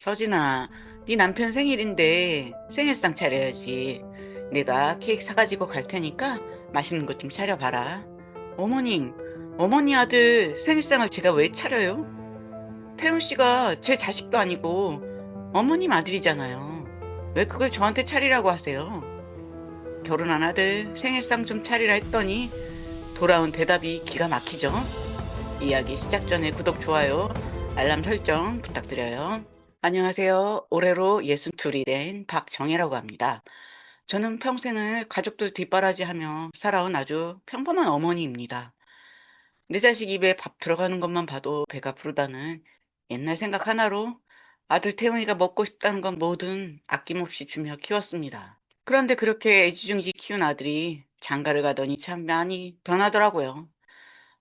서진아, 네 남편 생일인데 생일상 차려야지. 내가 케이크 사가지고 갈 테니까 맛있는 것 좀 차려봐라. 어머님, 어머니 아들 생일상을 제가 왜 차려요? 태훈 씨가 제 자식도 아니고 어머님 아들이잖아요. 왜 그걸 저한테 차리라고 하세요? 결혼한 아들 생일상 좀 차리라 했더니 돌아온 대답이 기가 막히죠? 이야기 시작 전에 구독, 좋아요, 알람 설정 부탁드려요. 안녕하세요. 올해로 62이 된 박정혜라고 합니다. 저는 평생을 가족들 뒷바라지하며 살아온 아주 평범한 어머니입니다. 내 자식 입에 밥 들어가는 것만 봐도 배가 부르다는 옛날 생각 하나로 아들 태훈이가 먹고 싶다는 건 뭐든 아낌없이 주며 키웠습니다. 그런데 그렇게 애지중지 키운 아들이 장가를 가더니 참 많이 변하더라고요.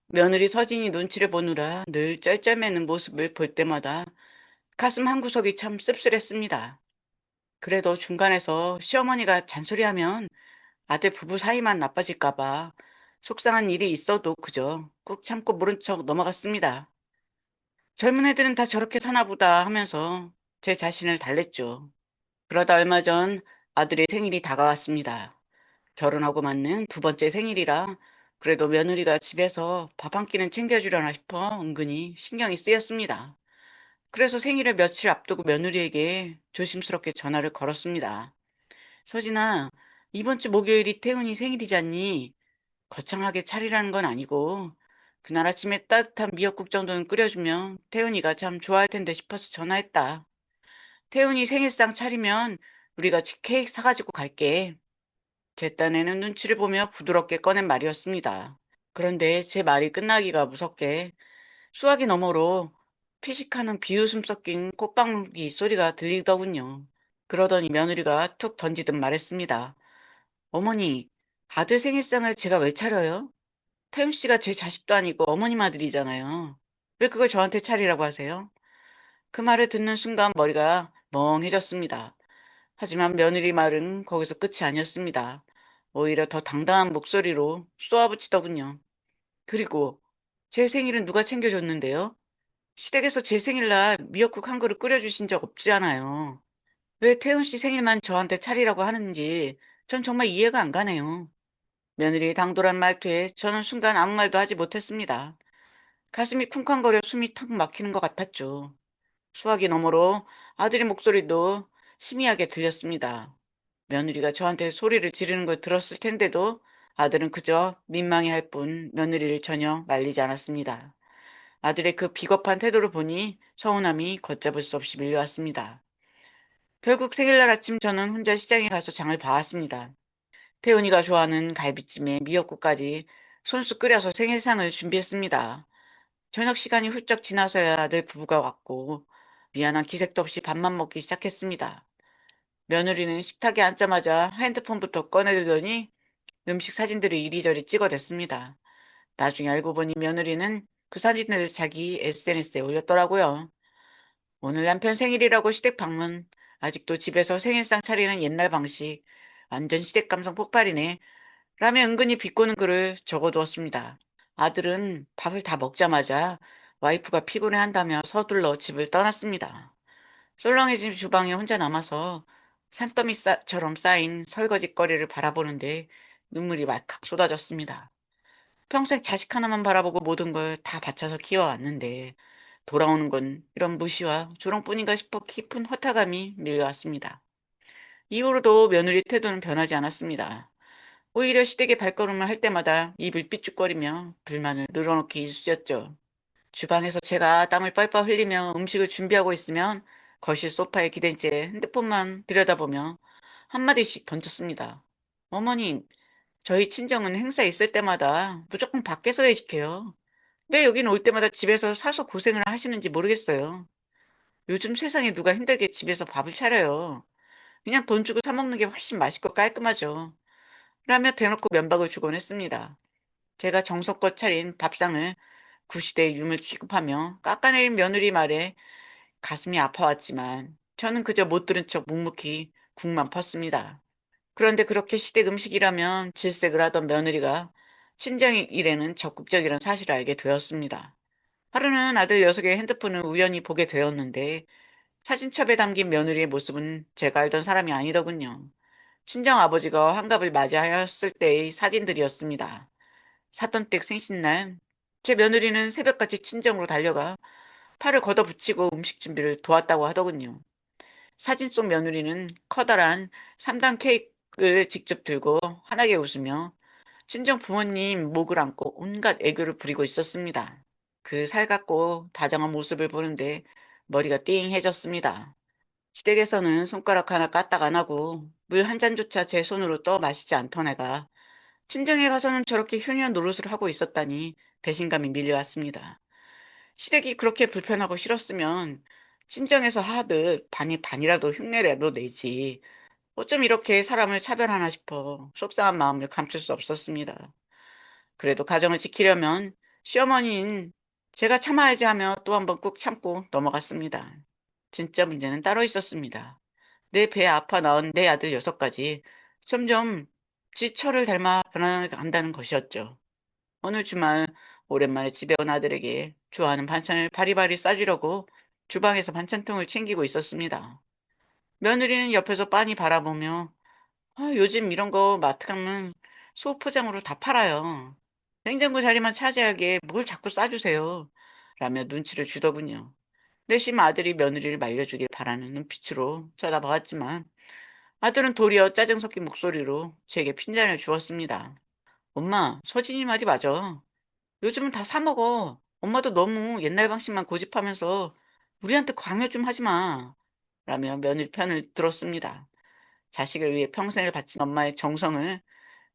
며느리 서진이 눈치를 보느라 늘 쩔쩔매는 모습을 볼 때마다 가슴 한구석이 참 씁쓸했습니다. 그래도 중간에서 시어머니가 잔소리하면 아들 부부 사이만 나빠질까봐 속상한 일이 있어도 그저 꾹 참고 모른 척 넘어갔습니다. 젊은 애들은 다 저렇게 사나 보다 하면서 제 자신을 달랬죠. 그러다 얼마 전 아들의 생일이 다가왔습니다. 결혼하고 맞는 두 번째 생일이라 그래도 며느리가 집에서 밥 한 끼는 챙겨주려나 싶어 은근히 신경이 쓰였습니다. 그래서 생일을 며칠 앞두고 며느리에게 조심스럽게 전화를 걸었습니다. 서진아, 이번 주 목요일이 태훈이 생일이잖니? 거창하게 차리라는 건 아니고, 그날 아침에 따뜻한 미역국 정도는 끓여주면 태훈이가 참 좋아할 텐데 싶어서 전화했다. 태훈이 생일상 차리면 우리가 케이크 사가지고 갈게. 제 딴에는 눈치를 보며 부드럽게 꺼낸 말이었습니다. 그런데 제 말이 끝나기가 무섭게 수화기 너머로 피식하는 비웃음 섞인 꽃방귀 소리가 들리더군요. 그러더니 며느리가 툭 던지듯 말했습니다. 어머니, 아들 생일상을 제가 왜 차려요? 태윤 씨가 제 자식도 아니고 어머님 아들이잖아요. 왜 그걸 저한테 차리라고 하세요? 그 말을 듣는 순간 머리가 멍해졌습니다. 하지만 며느리 말은 거기서 끝이 아니었습니다. 오히려 더 당당한 목소리로 쏘아붙이더군요. 그리고 제 생일은 누가 챙겨줬는데요? 시댁에서 제 생일날 미역국 한 그릇 끓여주신 적 없잖아요. 왜 태훈 씨 생일만 저한테 차리라고 하는지 전 정말 이해가 안 가네요. 며느리의 당돌한 말투에 저는 순간 아무 말도 하지 못했습니다. 가슴이 쿵쾅거려 숨이 턱 막히는 것 같았죠. 수화기 너머로 아들의 목소리도 희미하게 들렸습니다. 며느리가 저한테 소리를 지르는 걸 들었을 텐데도 아들은 그저 민망해할 뿐 며느리를 전혀 말리지 않았습니다. 아들의 그 비겁한 태도를 보니 서운함이 걷잡을 수 없이 밀려왔습니다. 결국 생일날 아침 저는 혼자 시장에 가서 장을 봐왔습니다. 태은이가 좋아하는 갈비찜에 미역국까지 손수 끓여서 생일상을 준비했습니다. 저녁 시간이 훌쩍 지나서야 아들 부부가 왔고 미안한 기색도 없이 밥만 먹기 시작했습니다. 며느리는 식탁에 앉자마자 핸드폰부터 꺼내들더니 음식 사진들을 이리저리 찍어댔습니다. 나중에 알고 보니 며느리는 그 사진을 자기 SNS에 올렸더라고요. 오늘 남편 생일이라고 시댁 방문. 아직도 집에서 생일상 차리는 옛날 방식. 완전 시댁 감성 폭발이네. 라며 은근히 비꼬는 글을 적어두었습니다. 아들은 밥을 다 먹자마자 와이프가 피곤해한다며 서둘러 집을 떠났습니다. 썰렁해진 주방에 혼자 남아서 산더미처럼 쌓인 설거지거리를 바라보는데 눈물이 말칵 쏟아졌습니다. 평생 자식 하나만 바라보고 모든 걸 다 바쳐서 키워왔는데 돌아오는 건 이런 무시와 조롱뿐인가 싶어 깊은 허탈감이 밀려왔습니다. 이후로도 며느리 태도는 변하지 않았습니다. 오히려 시댁에 발걸음을 할 때마다 입을 삐죽거리며 불만을 늘어놓기 일쑤였죠. 주방에서 제가 땀을 뻘뻘 흘리며 음식을 준비하고 있으면 거실 소파에 기댄 채 핸드폰만 들여다보며 한마디씩 던졌습니다. 어머님, 저희 친정은 행사 있을 때마다 무조건 밖에서 회식해요. 왜 여긴 올 때마다 집에서 사서 고생을 하시는지 모르겠어요. 요즘 세상에 누가 힘들게 집에서 밥을 차려요. 그냥 돈 주고 사 먹는 게 훨씬 맛있고 깔끔하죠. 라며 대놓고 면박을 주곤 했습니다. 제가 정성껏 차린 밥상을 구시대의 유물 취급하며 깎아내린 며느리 말에 가슴이 아파왔지만 저는 그저 못 들은 척 묵묵히 국만 펐습니다. 그런데 그렇게 시댁 음식이라면 질색을 하던 며느리가 친정 일에는 적극적이라는 사실을 알게 되었습니다. 하루는 아들 녀석의 핸드폰을 우연히 보게 되었는데 사진첩에 담긴 며느리의 모습은 제가 알던 사람이 아니더군요. 친정아버지가 환갑을 맞이하였을 때의 사진들이었습니다. 사돈댁 생신날 제 며느리는 새벽같이 친정으로 달려가 팔을 걷어붙이고 음식 준비를 도왔다고 하더군요. 사진 속 며느리는 커다란 3단 케이크를 직접 들고 환하게 웃으며 친정 부모님 목을 안고 온갖 애교를 부리고 있었습니다. 그 살갑고 다정한 모습을 보는데 머리가 띵해졌습니다. 시댁에서는 손가락 하나 까딱 안 하고 물 한 잔조차 제 손으로 떠 마시지 않던 애가 친정에 가서는 저렇게 효녀 노릇을 하고 있었다니 배신감이 밀려왔습니다. 시댁이 그렇게 불편하고 싫었으면 친정에서 하듯 반이 반이라도 흉내라도 내지. 어쩜 이렇게 사람을 차별하나 싶어 속상한 마음을 감출 수 없었습니다. 그래도 가정을 지키려면 시어머니인 제가 참아야지 하며 또 한 번 꾹 참고 넘어갔습니다. 진짜 문제는 따로 있었습니다. 내 배 아파 낳은 내 아들 6가지 점점 지철을 닮아 변해간다는 것이었죠. 어느 주말 오랜만에 집에 온 아들에게 좋아하는 반찬을 바리바리 싸주려고 주방에서 반찬통을 챙기고 있었습니다. 며느리는 옆에서 빤히 바라보며 요즘 이런 거 마트 가면 소포장으로 다 팔아요. 냉장고 자리만 차지하게 뭘 자꾸 싸주세요. 라며 눈치를 주더군요. 내심 아들이 며느리를 말려주길 바라는 눈빛으로 쳐다보았지만 아들은 도리어 짜증 섞인 목소리로 제게 핀잔을 주었습니다. 엄마, 서진이 말이 맞아. 요즘은 다 사 먹어. 엄마도 너무 옛날 방식만 고집하면서 우리한테 강요 좀 하지 마. 라며 며느리 편을 들었습니다. 자식을 위해 평생을 바친 엄마의 정성을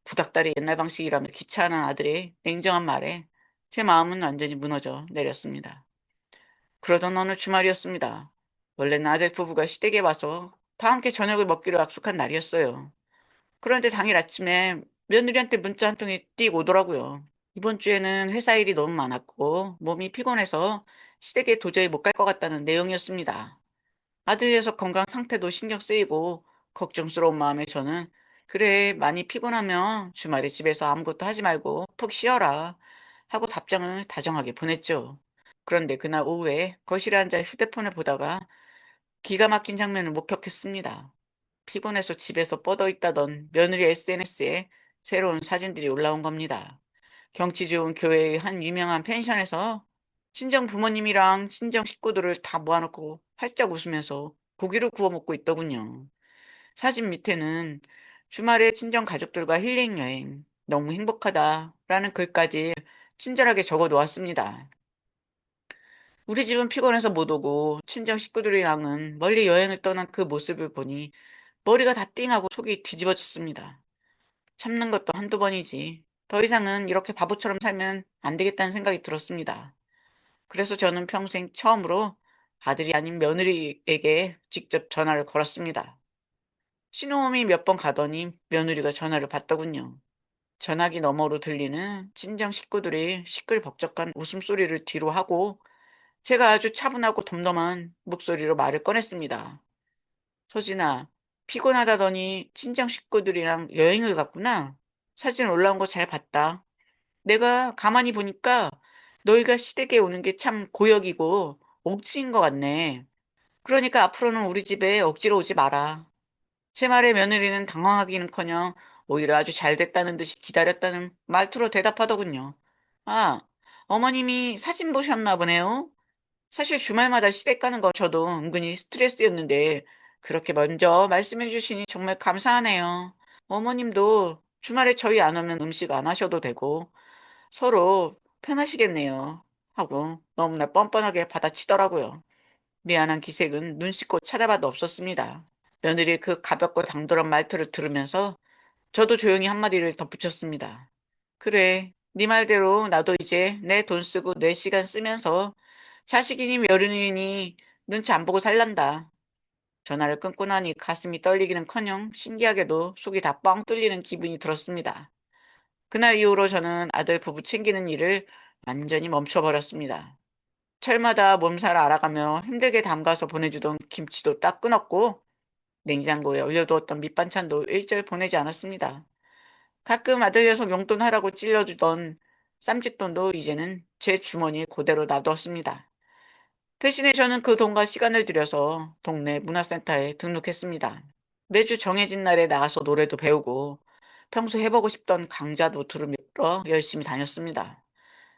구닥다리 옛날 방식이라며 귀찮은 아들의 냉정한 말에 제 마음은 완전히 무너져 내렸습니다. 그러던 어느 주말이었습니다. 원래는 아들 부부가 시댁에 와서 다 함께 저녁을 먹기로 약속한 날이었어요. 그런데 당일 아침에 며느리한테 문자 한 통이 띡 오더라고요. 이번 주에는 회사 일이 너무 많았고 몸이 피곤해서 시댁에 도저히 못 갈 것 같다는 내용이었습니다. 아들 녀석 건강 상태도 신경 쓰이고 걱정스러운 마음에 저는 그래 많이 피곤하면 주말에 집에서 아무것도 하지 말고 푹 쉬어라 하고 답장을 다정하게 보냈죠. 그런데 그날 오후에 거실에 앉아 휴대폰을 보다가 기가 막힌 장면을 목격했습니다. 피곤해서 집에서 뻗어 있다던 며느리 SNS에 새로운 사진들이 올라온 겁니다. 경치 좋은 교회의 한 유명한 펜션에서 친정 부모님이랑 친정 식구들을 다 모아놓고 활짝 웃으면서 고기를 구워 먹고 있더군요. 사진 밑에는 주말에 친정 가족들과 힐링 여행, 너무 행복하다라는 글까지 친절하게 적어 놓았습니다. 우리 집은 피곤해서 못 오고 친정 식구들이랑은 멀리 여행을 떠난 그 모습을 보니 머리가 다 띵하고 속이 뒤집어졌습니다. 참는 것도 한두 번이지. 더 이상은 이렇게 바보처럼 살면 안 되겠다는 생각이 들었습니다. 그래서 저는 평생 처음으로 아들이 아닌 며느리에게 직접 전화를 걸었습니다. 신호음이 몇 번 가더니 며느리가 전화를 받더군요. 전화기 너머로 들리는 친정 식구들이 시끌벅적한 웃음소리를 뒤로 하고 제가 아주 차분하고 덤덤한 목소리로 말을 꺼냈습니다. 소진아, 피곤하다더니 친정 식구들이랑 여행을 갔구나. 사진 올라온 거 잘 봤다. 내가 가만히 보니까 너희가 시댁에 오는 게 참 고역이고 옥치인 것 같네. 그러니까 앞으로는 우리 집에 억지로 오지 마라. 제 말에 며느리는 당황하기는커녕 오히려 아주 잘 됐다는 듯이 기다렸다는 말투로 대답하더군요. 아, 어머님이 사진 보셨나 보네요. 사실 주말마다 시댁 가는 거 저도 은근히 스트레스였는데 그렇게 먼저 말씀해 주시니 정말 감사하네요. 어머님도 주말에 저희 안 오면 음식 안 하셔도 되고 서로 편하시겠네요. 하고 너무나 뻔뻔하게 받아치더라고요. 미안한 기색은 눈 씻고 찾아봐도 없었습니다. 며느리 그 가볍고 당돌한 말투를 들으면서 저도 조용히 한마디를 덧붙였습니다. 그래, 네 말대로 나도 이제 내 돈 쓰고 내 시간 쓰면서 자식이니 며느리니 눈치 안 보고 살란다. 전화를 끊고 나니 가슴이 떨리기는커녕 신기하게도 속이 다 뻥 뚫리는 기분이 들었습니다. 그날 이후로 저는 아들 부부 챙기는 일을 완전히 멈춰버렸습니다. 철마다 몸살 알아가며 힘들게 담가서 보내주던 김치도 딱 끊었고 냉장고에 얼려두었던 밑반찬도 일절 보내지 않았습니다. 가끔 아들 녀석 용돈 하라고 찔러주던 쌈짓돈도 이제는 제 주머니에 그대로 놔두었습니다. 대신에 저는 그 돈과 시간을 들여서 동네 문화센터에 등록했습니다. 매주 정해진 날에 나가서 노래도 배우고 평소 해보고 싶던 강좌도 들으러 열심히 다녔습니다.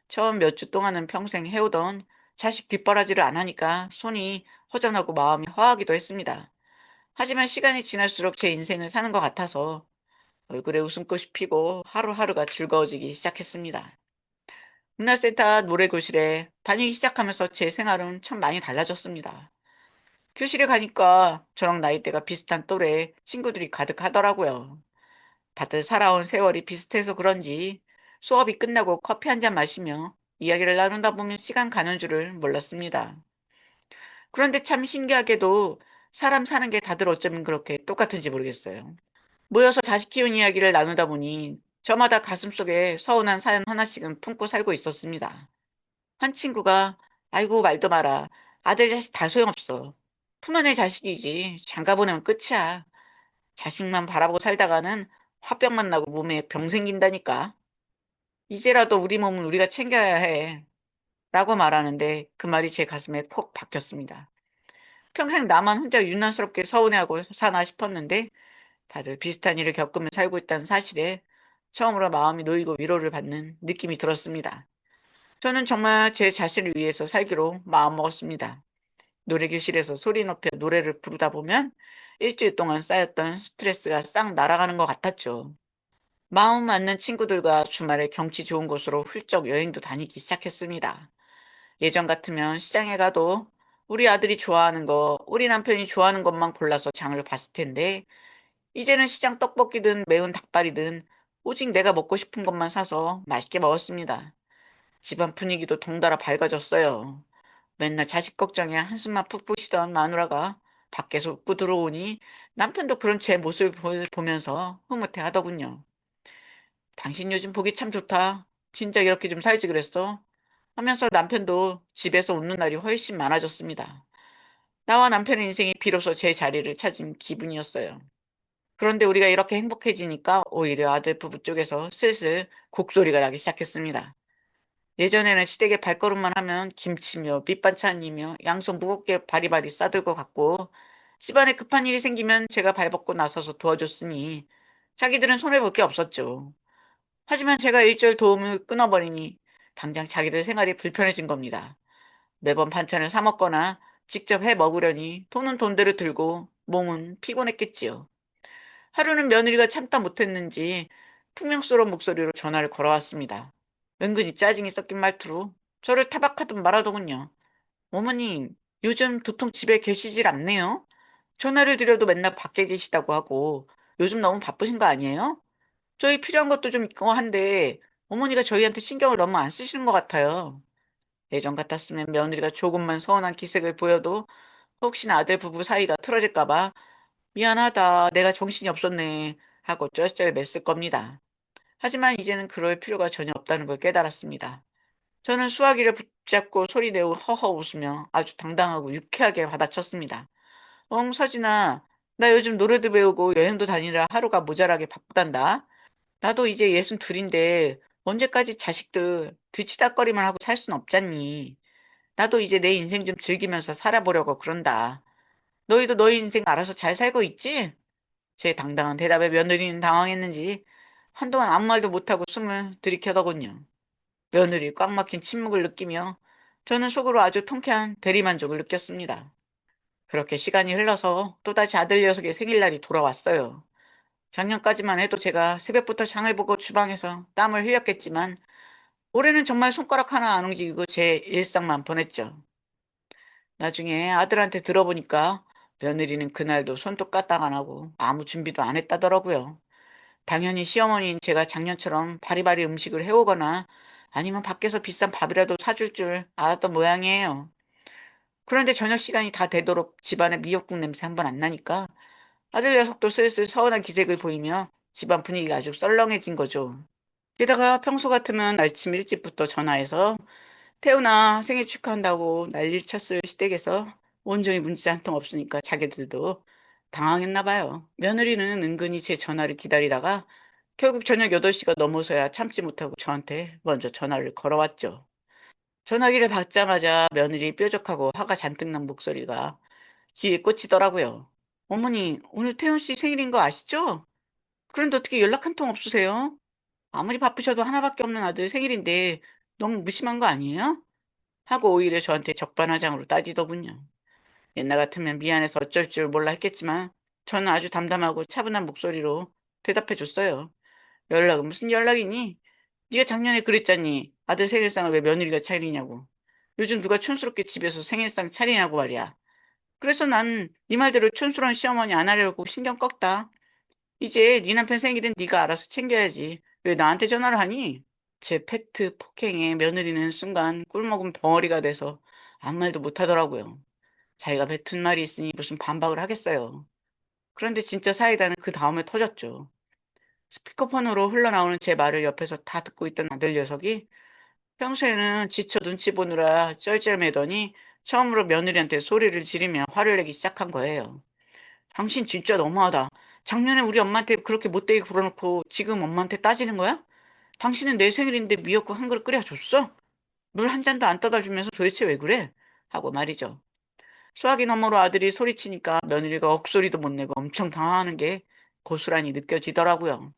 처음 몇 주 동안은 평생 해오던 자식 뒷바라지를 안 하니까 손이 허전하고 마음이 허하기도 했습니다. 하지만 시간이 지날수록 제 인생을 사는 것 같아서 얼굴에 웃음꽃이 피고 하루하루가 즐거워지기 시작했습니다. 문화센터 노래교실에 다니기 시작하면서 제 생활은 참 많이 달라졌습니다. 교실에 가니까 저랑 나이대가 비슷한 또래 친구들이 가득하더라고요. 다들 살아온 세월이 비슷해서 그런지 수업이 끝나고 커피 한 잔 마시며 이야기를 나누다 보면 시간 가는 줄을 몰랐습니다. 그런데 참 신기하게도 사람 사는 게 다들 어쩌면 그렇게 똑같은지 모르겠어요. 모여서 자식 키운 이야기를 나누다 보니 저마다 가슴속에 서운한 사연 하나씩은 품고 살고 있었습니다. 한 친구가 "아이고 말도 마라. 아들 자식 다 소용없어. 품 안의 자식이지. 장가 보내면 끝이야. 자식만 바라보고 살다가는 화병만 나고 몸에 병 생긴다니까. 이제라도 우리 몸은 우리가 챙겨야 해." 라고 말하는데 그 말이 제 가슴에 콕 박혔습니다. 평생 나만 혼자 유난스럽게 서운해하고 사나 싶었는데 다들 비슷한 일을 겪으며 살고 있다는 사실에 처음으로 마음이 놓이고 위로를 받는 느낌이 들었습니다. 저는 정말 제 자신을 위해서 살기로 마음먹었습니다. 노래교실에서 소리 높여 노래를 부르다 보면 일주일 동안 쌓였던 스트레스가 싹 날아가는 것 같았죠. 마음 맞는 친구들과 주말에 경치 좋은 곳으로 훌쩍 여행도 다니기 시작했습니다. 예전 같으면 시장에 가도 우리 아들이 좋아하는 거, 우리 남편이 좋아하는 것만 골라서 장을 봤을 텐데, 이제는 시장 떡볶이든 매운 닭발이든 오직 내가 먹고 싶은 것만 사서 맛있게 먹었습니다. 집안 분위기도 덩달아 밝아졌어요. 맨날 자식 걱정에 한숨만 푹푹 쉬던 마누라가 밖에서 웃고 들어오니 남편도 그런 제 모습을 보면서 흐뭇해 하더군요. "당신 요즘 보기 참 좋다. 진짜 이렇게 좀 살지 그랬어?" 하면서 남편도 집에서 웃는 날이 훨씬 많아졌습니다. 나와 남편의 인생이 비로소 제 자리를 찾은 기분이었어요. 그런데 우리가 이렇게 행복해지니까 오히려 아들 부부 쪽에서 슬슬 곡소리가 나기 시작했습니다. 예전에는 시댁에 발걸음만 하면 김치며 밑반찬이며 양손 무겁게 바리바리 싸들고 갔고, 집안에 급한 일이 생기면 제가 발벗고 나서서 도와줬으니 자기들은 손해볼 게 없었죠. 하지만 제가 일절 도움을 끊어버리니 당장 자기들 생활이 불편해진 겁니다. 매번 반찬을 사 먹거나 직접 해 먹으려니 돈은 돈대로 들고 몸은 피곤했겠지요. 하루는 며느리가 참다 못했는지 퉁명스러운 목소리로 전화를 걸어왔습니다. 은근히 짜증이 섞인 말투로 저를 타박하듯 말하더군요. "어머님, 요즘 도통 집에 계시질 않네요. 전화를 드려도 맨날 밖에 계시다고 하고 요즘 너무 바쁘신 거 아니에요? 저희 필요한 것도 좀 있고 한데 어머니가 저희한테 신경을 너무 안 쓰시는 것 같아요." 예전 같았으면 며느리가 조금만 서운한 기색을 보여도 혹시나 아들 부부 사이가 틀어질까 봐 "미안하다. 내가 정신이 없었네." 하고 쩔쩔맸을 겁니다. 하지만 이제는 그럴 필요가 전혀 없다는 걸 깨달았습니다. 저는 수화기를 붙잡고 소리내어 허허 웃으며 아주 당당하고 유쾌하게 받아쳤습니다. "엉 서진아, 나 요즘 노래도 배우고 여행도 다니느라 하루가 모자라게 바쁘단다. 나도 이제 62인데 언제까지 자식들 뒤치다꺼리만 하고 살 순 없잖니. 나도 이제 내 인생 좀 즐기면서 살아보려고 그런다. 너희도 너희 인생 알아서 잘 살고 있지?" 제 당당한 대답에 며느리는 당황했는지 한동안 아무 말도 못하고 숨을 들이켜더군요. 며느리 꽉 막힌 침묵을 느끼며 저는 속으로 아주 통쾌한 대리만족을 느꼈습니다. 그렇게 시간이 흘러서 또다시 아들 녀석의 생일날이 돌아왔어요. 작년까지만 해도 제가 새벽부터 장을 보고 주방에서 땀을 흘렸겠지만 올해는 정말 손가락 하나 안 움직이고 제 일상만 보냈죠. 나중에 아들한테 들어보니까 며느리는 그날도 손톱 까딱 안 하고 아무 준비도 안 했다더라고요. 당연히 시어머니인 제가 작년처럼 바리바리 음식을 해오거나 아니면 밖에서 비싼 밥이라도 사줄 줄 알았던 모양이에요. 그런데 저녁 시간이 다 되도록 집안에 미역국 냄새 한 번 안 나니까 아들 녀석도 슬슬 서운한 기색을 보이며 집안 분위기가 아주 썰렁해진 거죠. 게다가 평소 같으면 아침 일찍부터 전화해서 태우나 생일 축하한다고 난리를 쳤을 시댁에서 온종일 문자 한 통 없으니까 자기들도 당황했나 봐요. 며느리는 은근히 제 전화를 기다리다가 결국 저녁 8시가 넘어서야 참지 못하고 저한테 먼저 전화를 걸어왔죠. 전화기를 받자마자 며느리 뾰족하고 화가 잔뜩 난 목소리가 귀에 꽂히더라고요. 어머니, 오늘 태훈 씨 생일인 거 아시죠? 그런데 어떻게 연락 한 통 없으세요? 아무리 바쁘셔도 하나밖에 없는 아들 생일인데 너무 무심한 거 아니에요? 하고 오히려 저한테 적반하장으로 따지더군요. 옛날 같으면 미안해서 어쩔 줄 몰라 했겠지만 저는 아주 담담하고 차분한 목소리로 대답해 줬어요. 연락은 무슨 연락이니? 네가 작년에 그랬잖니. 아들 생일상을 왜 며느리가 차리냐고. 요즘 누가 촌스럽게 집에서 생일상 차리냐고 말이야. 그래서 난 네 말대로 촌스러운 시어머니 안 하려고 신경 껐다. 이제 네 남편 생일은 네가 알아서 챙겨야지. 왜 나한테 전화를 하니? 제 팩트 폭행에 며느리는 순간 꿀먹은 벙어리가 돼서 아무 말도 못하더라고요. 자기가 뱉은 말이 있으니 무슨 반박을 하겠어요. 그런데 진짜 사이다는 그 다음에 터졌죠. 스피커폰으로 흘러나오는 제 말을 옆에서 다 듣고 있던 아들 녀석이 평소에는 지쳐 눈치 보느라 쩔쩔매더니 처음으로 며느리한테 소리를 지르며 화를 내기 시작한 거예요. 당신 진짜 너무하다. 작년에 우리 엄마한테 그렇게 못되게 굴어놓고 지금 엄마한테 따지는 거야? 당신은 내 생일인데 미역국 한 그릇 끓여줬어? 물 한 잔도 안 떠다 주면서 도대체 왜 그래? 하고 말이죠. 수화기 너머로 아들이 소리치니까 며느리가 억소리도 못 내고 엄청 당황하는 게 고스란히 느껴지더라고요.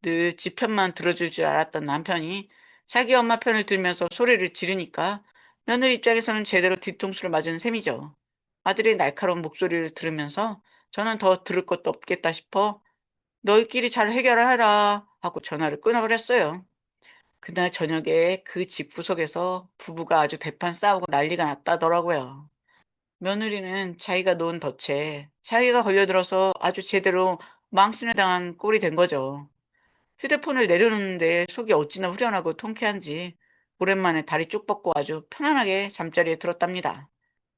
늘 지 편만 들어줄 줄 알았던 남편이 자기 엄마 편을 들면서 소리를 지르니까 며느리 입장에서는 제대로 뒤통수를 맞은 셈이죠. 아들의 날카로운 목소리를 들으면서 저는 더 들을 것도 없겠다 싶어 너희끼리 잘 해결해라 하고 전화를 끊어버렸어요. 그날 저녁에 그 집구석에서 부부가 아주 대판 싸우고 난리가 났다더라고요. 며느리는 자기가 놓은 덫에 자기가 걸려들어서 아주 제대로 망신을 당한 꼴이 된 거죠. 휴대폰을 내려놓는데 속이 어찌나 후련하고 통쾌한지 오랜만에 다리 쭉 뻗고 아주 편안하게 잠자리에 들었답니다.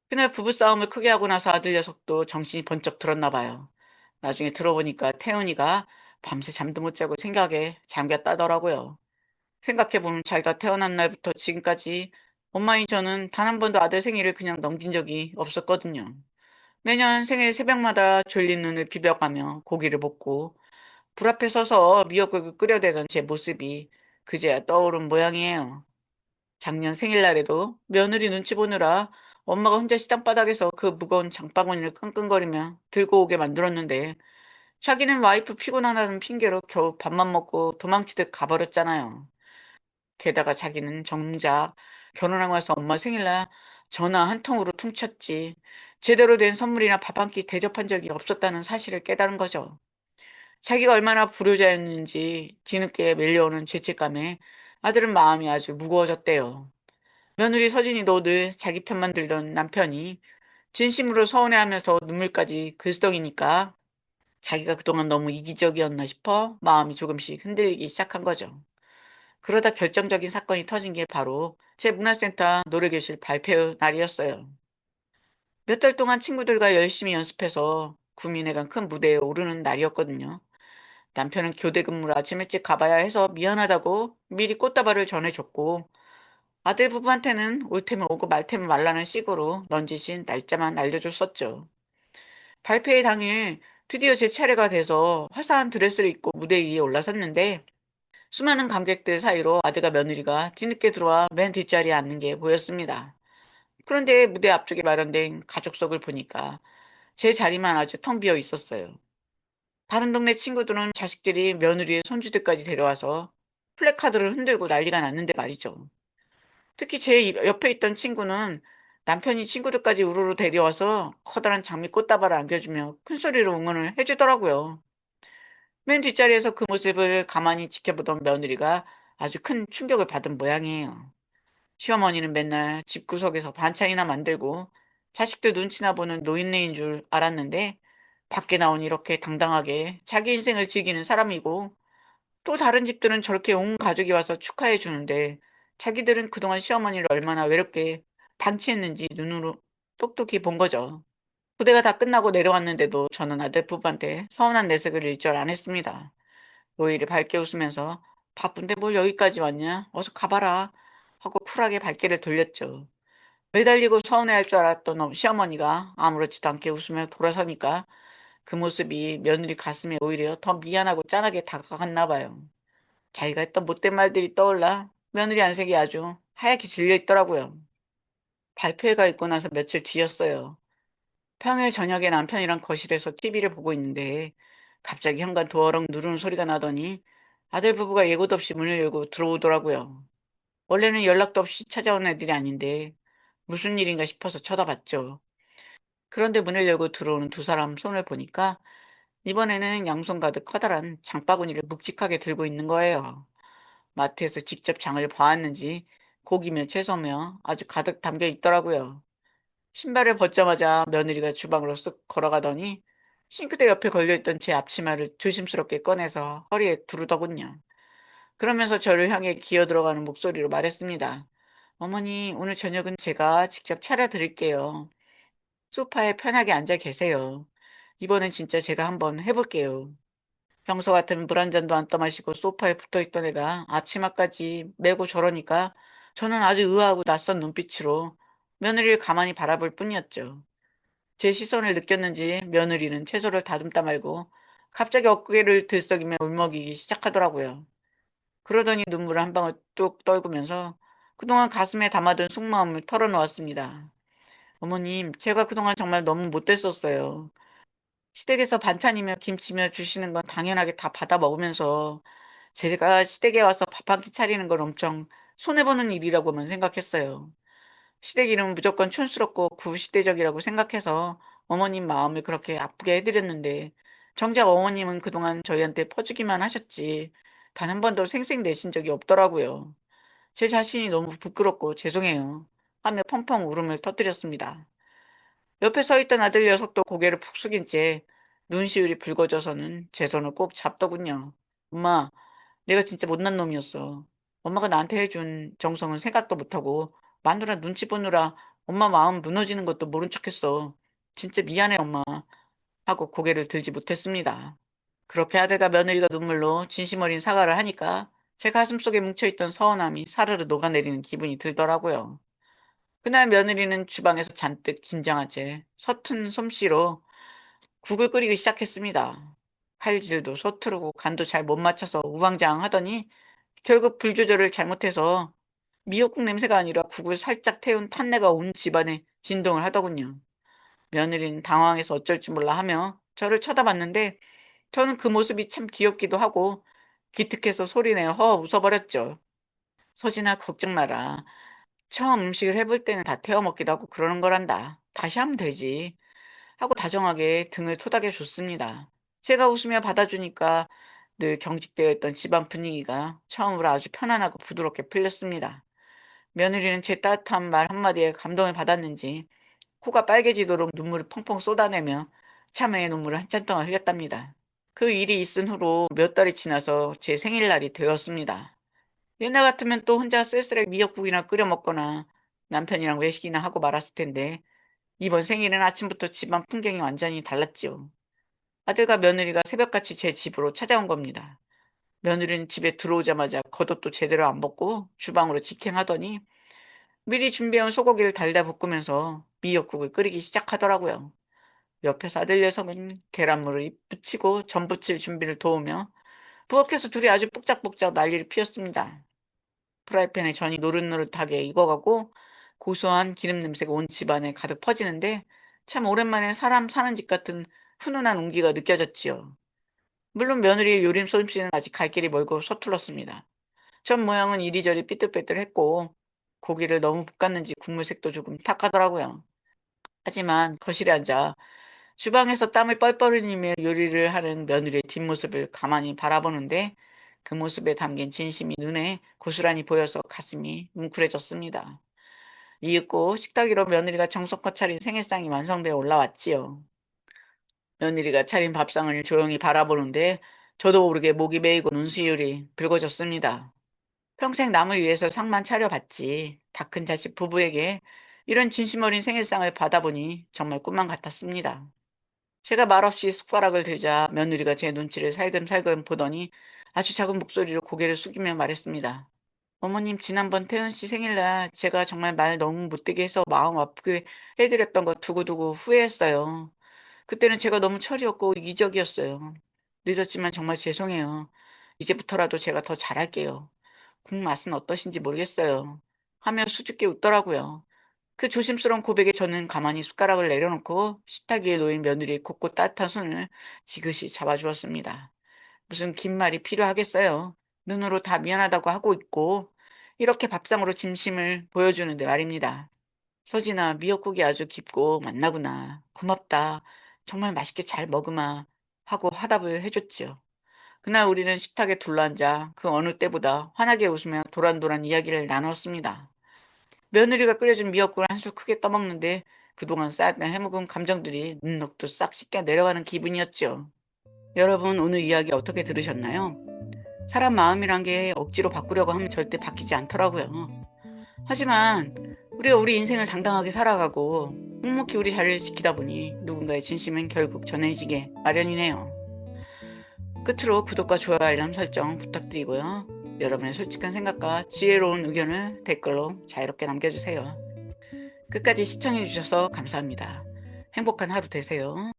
그날 부부싸움을 크게 하고 나서 아들 녀석도 정신이 번쩍 들었나 봐요. 나중에 들어보니까 태훈이가 밤새 잠도 못 자고 생각에 잠겼다더라고요. 생각해보면 자기가 태어난 날부터 지금까지 엄마인 저는 단 한 번도 아들 생일을 그냥 넘긴 적이 없었거든요. 매년 생일 새벽마다 졸린 눈을 비벼가며 고기를 볶고 불 앞에 서서 미역국을 끓여대던 제 모습이 그제야 떠오른 모양이에요. 작년 생일날에도 며느리 눈치 보느라 엄마가 혼자 식당바닥에서 그 무거운 장바구니를 끙끙거리며 들고 오게 만들었는데 자기는 와이프 피곤하다는 핑계로 겨우 밥만 먹고 도망치듯 가버렸잖아요. 게다가 자기는 정작 결혼하고 나서 엄마 생일날 전화 한 통으로 퉁쳤지 제대로 된 선물이나 밥 한 끼 대접한 적이 없었다는 사실을 깨달은 거죠. 자기가 얼마나 불효자였는지 뒤늦게 밀려오는 죄책감에 아들은 마음이 아주 무거워졌대요. 며느리 서진이도 늘 자기 편만 들던 남편이 진심으로 서운해하면서 눈물까지 글썽이니까 자기가 그동안 너무 이기적이었나 싶어 마음이 조금씩 흔들리기 시작한 거죠. 그러다 결정적인 사건이 터진 게 바로 제 문화센터 노래교실 발표 날이었어요. 몇 달 동안 친구들과 열심히 연습해서 구민회관 큰 무대에 오르는 날이었거든요. 남편은 교대 근무를 아침 일찍 가봐야 해서 미안하다고 미리 꽃다발을 전해줬고 아들 부부한테는 올 테면 오고 말 테면 말라는 식으로 넌지신 날짜만 알려줬었죠. 발표회 당일 드디어 제 차례가 돼서 화사한 드레스를 입고 무대 위에 올라섰는데 수많은 관객들 사이로 아들과 며느리가 뒤늦게 들어와 맨 뒷자리에 앉는 게 보였습니다. 그런데 무대 앞쪽에 마련된 가족석을 보니까 제 자리만 아주 텅 비어 있었어요. 다른 동네 친구들은 자식들이 며느리의 손주들까지 데려와서 플래카드를 흔들고 난리가 났는데 말이죠. 특히 제 옆에 있던 친구는 남편이 친구들까지 우르르 데려와서 커다란 장미 꽃다발을 안겨주며 큰소리로 응원을 해주더라고요. 맨 뒷자리에서 그 모습을 가만히 지켜보던 며느리가 아주 큰 충격을 받은 모양이에요. 시어머니는 맨날 집구석에서 반찬이나 만들고 자식들 눈치나 보는 노인네인 줄 알았는데 밖에 나온 이렇게 당당하게 자기 인생을 즐기는 사람이고 또 다른 집들은 저렇게 온 가족이 와서 축하해 주는데 자기들은 그동안 시어머니를 얼마나 외롭게 방치했는지 눈으로 똑똑히 본 거죠. 무대가 다 끝나고 내려왔는데도 저는 아들 부부한테 서운한 내색을 일절 안 했습니다. 오히려 밝게 웃으면서 바쁜데 뭘 여기까지 왔냐? 어서 가봐라. 하고 쿨하게 발길을 돌렸죠. 매달리고 서운해할 줄 알았던 시어머니가 아무렇지도 않게 웃으며 돌아서니까 그 모습이 며느리 가슴에 오히려 더 미안하고 짠하게 다가갔나 봐요. 자기가 했던 못된 말들이 떠올라 며느리 안색이 아주 하얗게 질려 있더라고요. 발표회가 있고 나서 며칠 뒤였어요. 평일 저녁에 남편이랑 거실에서 TV를 보고 있는데 갑자기 현관 도어락 누르는 소리가 나더니 아들 부부가 예고도 없이 문을 열고 들어오더라고요. 원래는 연락도 없이 찾아온 애들이 아닌데 무슨 일인가 싶어서 쳐다봤죠. 그런데 문을 열고 들어오는 두 사람 손을 보니까 이번에는 양손 가득 커다란 장바구니를 묵직하게 들고 있는 거예요. 마트에서 직접 장을 봐왔는지 고기며 채소며 아주 가득 담겨 있더라고요. 신발을 벗자마자 며느리가 주방으로 쓱 걸어가더니 싱크대 옆에 걸려있던 제 앞치마를 조심스럽게 꺼내서 허리에 두르더군요. 그러면서 저를 향해 기어 들어가는 목소리로 말했습니다. 어머니, 오늘 저녁은 제가 직접 차려드릴게요. 소파에 편하게 앉아 계세요. 이번엔 진짜 제가 한번 해볼게요. 평소 같으면 물 한 잔도 안 떠마시고 소파에 붙어있던 애가 앞치마까지 메고 저러니까 저는 아주 의아하고 낯선 눈빛으로 며느리를 가만히 바라볼 뿐이었죠. 제 시선을 느꼈는지 며느리는 채소를 다듬다 말고 갑자기 어깨를 들썩이며 울먹이기 시작하더라고요. 그러더니 눈물을 한 방울 뚝 떨구면서 그동안 가슴에 담아둔 속마음을 털어놓았습니다. 어머님, 제가 그동안 정말 너무 못됐었어요. 시댁에서 반찬이며 김치며 주시는 건 당연하게 다 받아 먹으면서 제가 시댁에 와서 밥 한 끼 차리는 걸 엄청 손해보는 일이라고만 생각했어요. 시댁 이름은 무조건 촌스럽고 구시대적이라고 생각해서 어머님 마음을 그렇게 아프게 해드렸는데 정작 어머님은 그동안 저희한테 퍼주기만 하셨지 단 한 번도 생색 내신 적이 없더라고요. 제 자신이 너무 부끄럽고 죄송해요. 하며 펑펑 울음을 터뜨렸습니다. 옆에 서 있던 아들 녀석도 고개를 푹 숙인 채 눈시울이 붉어져서는 제 손을 꼭 잡더군요. 엄마, 내가 진짜 못난 놈이었어. 엄마가 나한테 해준 정성은 생각도 못하고 마누라 눈치 보느라 엄마 마음 무너지는 것도 모른 척했어. 진짜 미안해, 엄마. 하고 고개를 들지 못했습니다. 그렇게 아들과 며느리가 눈물로 진심 어린 사과를 하니까 제 가슴속에 뭉쳐있던 서운함이 사르르 녹아내리는 기분이 들더라고요. 그날 며느리는 주방에서 잔뜩 긴장한 채 서툰 솜씨로 국을 끓이기 시작했습니다. 칼질도 서투르고 간도 잘 못 맞춰서 우왕좌왕하더니 결국 불 조절을 잘못해서 미역국 냄새가 아니라 국을 살짝 태운 탄내가 온 집안에 진동을 하더군요. 며느리는 당황해서 어쩔 줄 몰라 하며 저를 쳐다봤는데 저는 그 모습이 참 귀엽기도 하고 기특해서 소리내어 허 웃어버렸죠. 서진아, 걱정 마라. 처음 음식을 해볼 때는 다 태워 먹기도 하고 그러는 거란다. 다시 하면 되지. 하고 다정하게 등을 토닥여 줬습니다. 제가 웃으며 받아주니까 늘 경직되어 있던 집안 분위기가 처음으로 아주 편안하고 부드럽게 풀렸습니다. 며느리는 제 따뜻한 말 한마디에 감동을 받았는지 코가 빨개지도록 눈물을 펑펑 쏟아내며 참회의 눈물을 한참 동안 흘렸답니다. 그 일이 있은 후로 몇 달이 지나서 제 생일날이 되었습니다. 옛날 같으면 또 혼자 쓸쓸하게 미역국이나 끓여 먹거나 남편이랑 외식이나 하고 말았을 텐데 이번 생일은 아침부터 집안 풍경이 완전히 달랐지요. 아들과 며느리가 새벽같이 제 집으로 찾아온 겁니다. 며느리는 집에 들어오자마자 겉옷도 제대로 안 벗고 주방으로 직행하더니 미리 준비해온 소고기를 달달 볶으면서 미역국을 끓이기 시작하더라고요. 옆에서 아들 녀석은 계란물을 붙이고 전 부칠 준비를 도우며 부엌에서 둘이 아주 뽁짝뽁짝 난리를 피웠습니다. 프라이팬에 전이 노릇노릇하게 익어가고 고소한 기름 냄새가 온 집안에 가득 퍼지는데 참 오랜만에 사람 사는 집 같은 훈훈한 온기가 느껴졌지요. 물론 며느리의 요림 솜씨는 아직 갈 길이 멀고 서툴렀습니다. 전 모양은 이리저리 삐뚤빼뚤했고 고기를 너무 볶았는지 국물 색도 조금 탁하더라고요. 하지만 거실에 앉아 주방에서 땀을 뻘뻘 흘리며 요리를 하는 며느리의 뒷모습을 가만히 바라보는데 그 모습에 담긴 진심이 눈에 고스란히 보여서 가슴이 뭉클해졌습니다. 이윽고 식탁 위로 며느리가 정성껏 차린 생일상이 완성되어 올라왔지요. 며느리가 차린 밥상을 조용히 바라보는데 저도 모르게 목이 메이고 눈시울이 붉어졌습니다. 평생 남을 위해서 상만 차려봤지 다 큰 자식 부부에게 이런 진심 어린 생일상을 받아보니 정말 꿈만 같았습니다. 제가 말없이 숟가락을 들자 며느리가 제 눈치를 살금살금 보더니 아주 작은 목소리로 고개를 숙이며 말했습니다. 어머님, 지난번 태은 씨 생일날 제가 정말 말 너무 못되게 해서 마음 아프게 해드렸던 거 두고두고 후회했어요. 그때는 제가 너무 철이었고 이기적이었어요. 늦었지만 정말 죄송해요. 이제부터라도 제가 더 잘할게요. 국 맛은 어떠신지 모르겠어요. 하며 수줍게 웃더라고요. 그 조심스러운 고백에 저는 가만히 숟가락을 내려놓고 식탁 위에 놓인 며느리의 곱고 따뜻한 손을 지그시 잡아주었습니다. 무슨 긴 말이 필요하겠어요. 눈으로 다 미안하다고 하고 있고 이렇게 밥상으로 진심을 보여주는데 말입니다. 서진아, 미역국이 아주 깊고 맛나구나. 고맙다. 정말 맛있게 잘 먹으마. 하고 화답을 해줬지요. 그날 우리는 식탁에 둘러앉아 그 어느 때보다 환하게 웃으며 도란도란 이야기를 나눴습니다. 며느리가 끓여준 미역국을 한 술 크게 떠먹는데 그동안 쌓였던 해묵은 감정들이 눈 녹듯 싹 씻겨 내려가는 기분이었죠. 여러분, 오늘 이야기 어떻게 들으셨나요? 사람 마음이란 게 억지로 바꾸려고 하면 절대 바뀌지 않더라고요. 하지만 우리가 우리 인생을 당당하게 살아가고 묵묵히 우리 자리를 지키다 보니 누군가의 진심은 결국 전해지게 마련이네요. 끝으로 구독과 좋아요 알람 설정 부탁드리고요. 여러분의 솔직한 생각과 지혜로운 의견을 댓글로 자유롭게 남겨주세요. 끝까지 시청해주셔서 감사합니다. 행복한 하루 되세요.